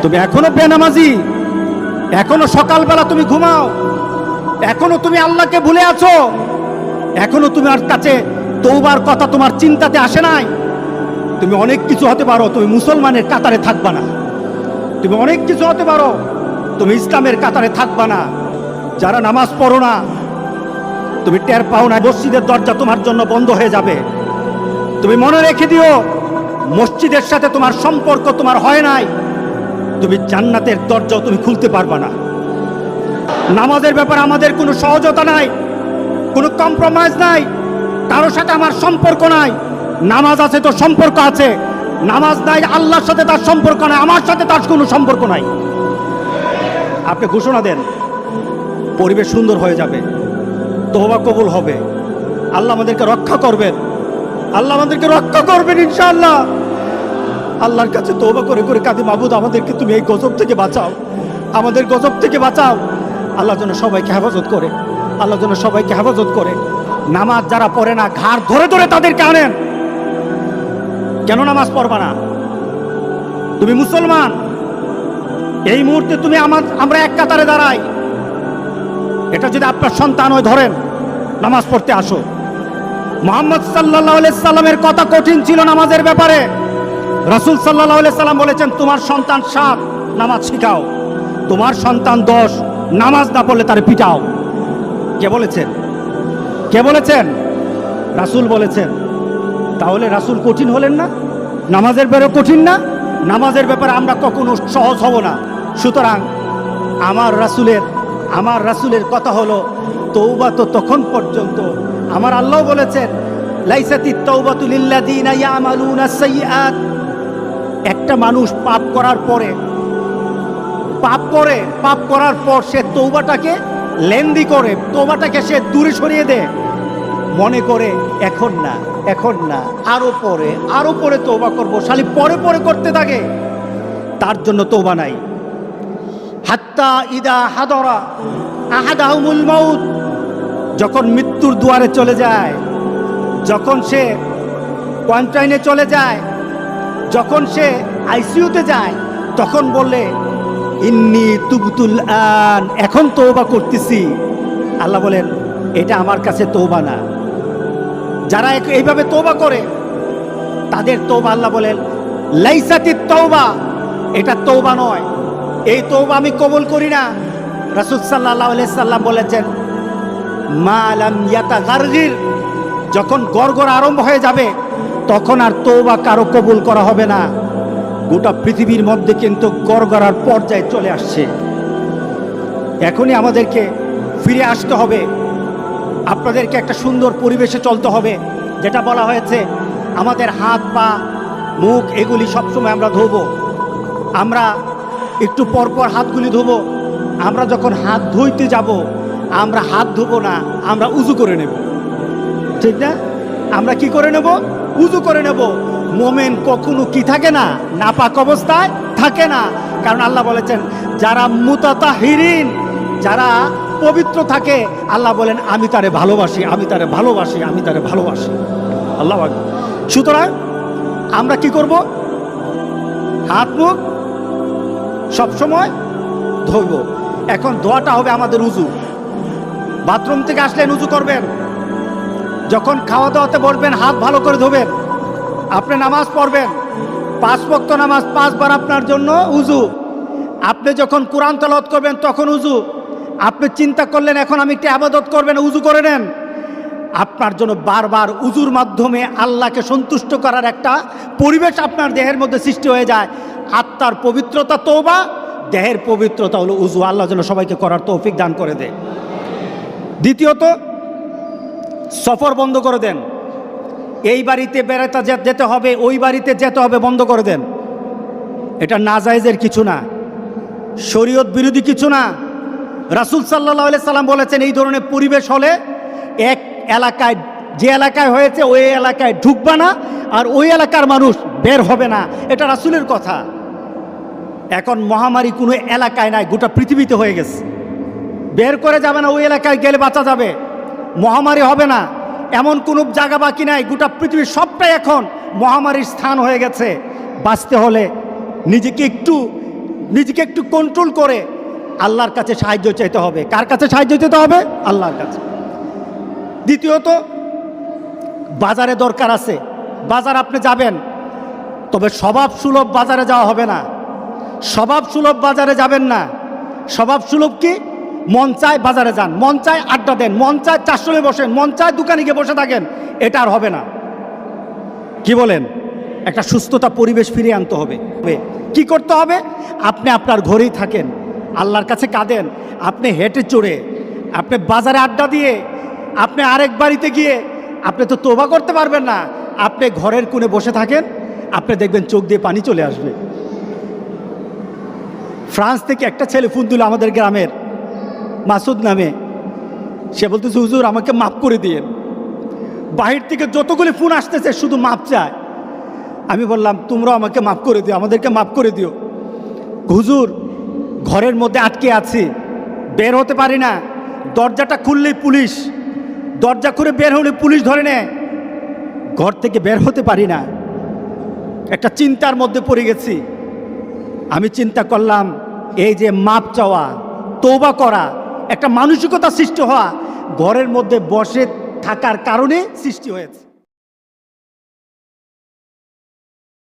তুমি এখনো বেনামাজি, এখনো সকালবেলা তুমি ঘুমাও, এখনো তুমি আল্লাহকে ভুলে আছো, এখনো তোমার কাছে তওবার কথা তোমার চিন্তাতে আসে নাই। তুমি অনেক কিছু হতে পারো, তুমি মুসলমানের কাতারে থাকবা না। তুমি অনেক কিছু হতে পারো, তুমি ইসলামের কাতারে থাকবা না। যারা নামাজ পড়ো না, তুমি টের পাও না, মসজিদের দরজা তোমার জন্য বন্ধ হয়ে যাবে। তুমি মনে রেখে দিও, মসজিদের সাথে তোমার সম্পর্ক তোমার হয় নাই, তুমি জান্নাতের দরজাও তুমি খুলতে পারবা না। নামাজের ব্যাপারে আমাদের কোনো সহজতা নাই, কোনো কম্প্রোমাইজ নাই, কারোর সাথে আমার সম্পর্ক নাই। নামাজ আছে তো সম্পর্ক আছে, নামাজ নাই আল্লাহর সাথে তার সম্পর্ক নাই, আমার সাথে তার কোনো সম্পর্ক নাই। আপনি ঘোষণা দেন, পরিবেশ সুন্দর হয়ে যাবে, তওবা কবুল হবে, আল্লাহ আমাদেরকে রক্ষা করবেন, আল্লাহ আমাদেরকে রক্ষা করবেন ইনশাআল্লাহ। আল্লাহর কাছে তওবা করে করে কাঁদি, মাবুদ আমাদেরকে তুমি এই গজব থেকে বাঁচাও, আমাদের গজব থেকে বাঁচাও। আল্লাহ যেন সবাইকে হেফাজত করে, আল্লাহ যেন সবাইকে হেফাজত করে। নামাজ যারা পড়ে না, ঘাড় ধরে ধরে তাদেরকে আনেন। কেন নামাজ পড়বা না? তুমি মুসলমান, এই মুহূর্তে তুমি আমরা এক কাতারে দাঁড়াই। এটা যদি আপনার সন্তান হয়, ধরেন নামাজ পড়তে আসো। মুহাম্মদ সাল্লাল্লাহু আলাইহি সাল্লামের কথা কঠিন ছিল নামাজের ব্যাপারে। রাসূল সাল্লাল্লাহু আলাইহি সাল্লাম বলেছেন, তোমার সন্তান 7 নামাজ শিখাও, তোমার সন্তান 10 নামাজ না পড়লে তারে পিটাও। কে বলেছেন? কে বলেছেন? রাসূল বলেছেন। তাহলে রাসূল কঠিন হলেন না? নামাজের ব্যাপারে কঠিন না? নামাজের ব্যাপারে আমরা কখনো সহজ হব না। সুতরাং আমার রাসূলের কথা হলো, তওবা তো তখন পর্যন্ত। আমার আল্লাহ বলেছেন, লাইসাতিত তাওবাতু লিল্লাযিনা ইয়ামালুনাস সাইয়্যাত। একটা মানুষ পাপ করার পর সে তওবাটাকে লেন্দি করে, তওবাটাকে সে দূরে সরিয়ে দেয়, মনে করে এখন না আরো পরে তওবা করব, শালি পরে করতে থাকে, তার জন্য তওবা নাই। হাত্তা ইদা হাদরা আহাদাহুমুল মাউত, যখন মৃত্যুর দুয়ারে চলে যায়, যখন সে কোয়ারেন্টাইনে চলে যায়, যখন সে আইসিইউতে যায়, তখন বললে ইন্নী তুবতুল আন, এখন তওবা করতেছি। আল্লাহ বলেন, এটা আমার কাছে তওবা না। যারা এইভাবে তওবা করে তাদের তওবা, আল্লাহ বলেন লাইসাতিত তাওবা, এটা তওবা নয়, এই তওবা আমি কবুল করি না। রাসূল সাল্লাল্লাহু আলাইহি সাল্লাম বলেছেন, মা লাম ইয়াতাগারগির, যখন গড়গড় আরম্ভ হয়ে যাবে তখন আর তওবা কারো কবুল করা হবে না। গোটা পৃথিবীর মধ্যে কিন্তু গড়গড়ার পর্যায়ে চলে আসছে। এখনই আমাদেরকে ফিরে আসতে হবে, আপনাদেরকে একটা সুন্দর পরিবেশে চলতে হবে। যেটা বলা হয়েছে, আমাদের হাত পা মুখ এগুলি সবসময় আমরা ধোবো, আমরা একটু পরপর হাতগুলি ধোবো। আমরা যখন হাত ধুইতে যাব, আমরা হাত ধোবো না, আমরা উজু করে নেব, ঠিক না? আমরা কি করে নেব? উজু করে নেব। মোমেন কখনো কি থাকে না, নাপাক অবস্থায় থাকে না। কারণ আল্লাহ বলেছেন, যারা মুতাতাহিরিন, যারা পবিত্র থাকে, আল্লাহ বলেন আমি তারে ভালোবাসি, আমি তারে ভালোবাসি, আমি তারে ভালোবাসি। আল্লাহু আকবার। সুতরাং আমরা কি করব? হাত মুখ সবসময় ধোব। এখন ধোয়াটা হবে আমাদের উজু। বাথরুম থেকে আসলেন উজু করবেন, যখন খাওয়া দাওয়াতে বসবেন হাত ভালো করে ধোবেন। আপনি নামাজ পড়বেন, 5 ওয়াক্ত নামাজ 5 বার আপনার জন্য উজু। আপনি যখন কোরআন তেলাওয়াত করবেন তখন উজু। আপনি চিন্তা করলেন এখন আমি একটু ইবাদত করবেন, উজু করে নেন। আপনার জন্য বারবার উজুর মাধ্যমে আল্লাহকে সন্তুষ্ট করার একটা পরিবেশ আপনার দেহের মধ্যে সৃষ্টি হয়ে যায়। আত্মার পবিত্রতা তওবা, দেহের পবিত্রতা হলো উজু। আল্লাহ যেন সবাইকে করার তৌফিক দান করে দেয়। দ্বিতীয়ত, সফর বন্ধ করে দেন। এই বাড়িতে বেড়াতে যেতে হবে, ওই বাড়িতে যেতে হবে, বন্ধ করে দেন। এটা নাজায়েজের কিছু না, শরীয়ত বিরোধী কিছু না। রাসূল সাল্লাল্লাহু আলাইহি সাল্লাম বলেছেন, এই ধরনের পরিবেশ হলে এক এলাকায়, যে এলাকায় হয়েছে ওই এলাকায় ঢুকবা না, আর ওই এলাকার মানুষ বের হবে না। এটা রাসূলের কথা। এখন মহামারী কোনো এলাকায় নাই, গোটা পৃথিবীতে হয়ে গেছে। বের করে যাবে না, ওই এলাকায় গেলে বাঁচা যাবে, মহামারী হবে না, এমন কোনো জায়গা বাকি নাই। গোটা পৃথিবীর সবটাই এখন মহামারীর স্থান হয়ে গেছে। বাঁচতে হলে নিজেকে একটু নিজেকে একটু কন্ট্রোল করে আল্লাহর কাছে সাহায্য চাইতে হবে। কার কাছে সাহায্য চাইতে হবে? আল্লাহর কাছে। দ্বিতীয়ত, বাজারে দরকার আছে, বাজার আপনি যাবেন, তবে স্বভাব সুলভ বাজারে যাওয়া হবে না। স্বভাব সুলভ বাজারে যাবেন না। স্বভাব সুলভ কি? মন চায় বাজারে যান, মন চায় আড্ডা দেন, মন চায় চারশোলে বসেন, মন চায় দোকানে গিয়ে বসে থাকেন, এটা আর হবে না। কি বলেন? একটা সুস্থতা পরিবেশ ফিরিয়ে আনতে হবে। কি করতে হবে? আপনি আপনার ঘরেই থাকেন, আল্লাহর কাছে কাঁদেন। আপনি হেঁটে চড়ে, আপনি বাজারে আড্ডা দিয়ে, আপনি আরেক বাড়িতে গিয়ে আপনি তো তওবা করতে পারবেন না। আপনি ঘরের কোণে বসে থাকেন, আপনি দেখবেন চোখ দিয়ে পানি চলে আসবে। ফ্রান্স থেকে একটা ছেলে ফোন দিল আমাদের গ্রামের, মাসুদ নামে। সে বলতেছে, হুজুর আমাকে মাফ করে দিয়েন। বাহির থেকে যতগুলি ফোন আসতেছে শুধু মাপ চায়। আমি বললাম, তোমরাও আমাকে মাফ করে দিও, আমাদেরকে মাফ করে দিও। হুজুর ঘরের মধ্যে আটকে আছি, বের হতে পারি না, দরজাটা খুললেই পুলিশ, দরজা খুলে বের হলে পুলিশ ধরে নেয়, ঘর থেকে বের হতে পারি না, একটা চিন্তার মধ্যে পড়ে গেছি। আমি চিন্তা করলাম, এই যে মাপ চাওয়া, তওবা করা, একটা মানসিকতা সৃষ্টি হওয়া ঘরের মধ্যে বসে থাকার কারণে সৃষ্টি হয়েছে।